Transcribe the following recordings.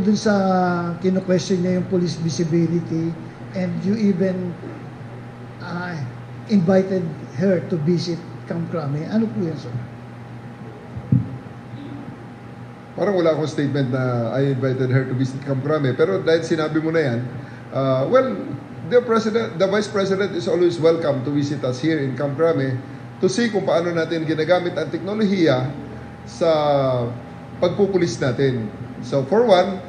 tungkol dun sa kino-question niya yung police visibility and you even invited her to visit Camp Crame. Ano po yan, sir? Parang wala akong statement na I invited her to visit Camp Crame. Pero dahil sinabi mo na yan, well, the Vice President is always welcome to visit us here in Camp Crame to see kung paano natin ginagamit ang teknolohiya sa pagpupulis natin. So for one,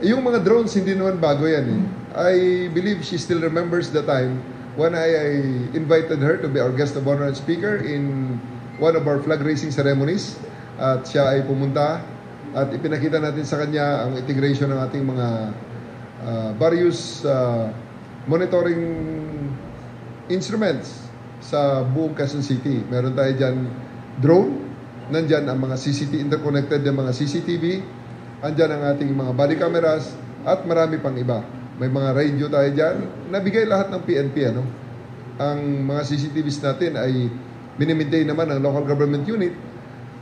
yung mga drones hindi naman bago yan eh. I believe she still remembers the time when I invited her to be our guest of honor and speaker in one of our flag raising ceremonies. At siya ay pumunta at ipinakita natin sa kanya ang integration ng ating mga various monitoring instruments sa buong Quezon City. Meron tayo dyan drone, nandyan ang mga interconnected na mga CCTV, andyan ang ating mga body cameras, at marami pang iba. May mga radio tayo dyan, nabigay lahat ng PNP. Ang mga CCTVs natin ay minimaintain naman ng local government unit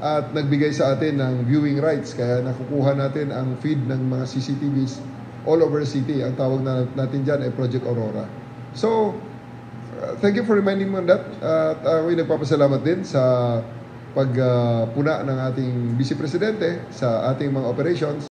at nagbigay sa atin ng viewing rights. Kaya nakukuha natin ang feed ng mga CCTVs all over the city. Ang tawag natin dyan ay Project Aurora. So, thank you for reminding me on that. At ako'y nagpapasalamat din sa pagpuna ng ating Vice Presidente sa ating mga operations.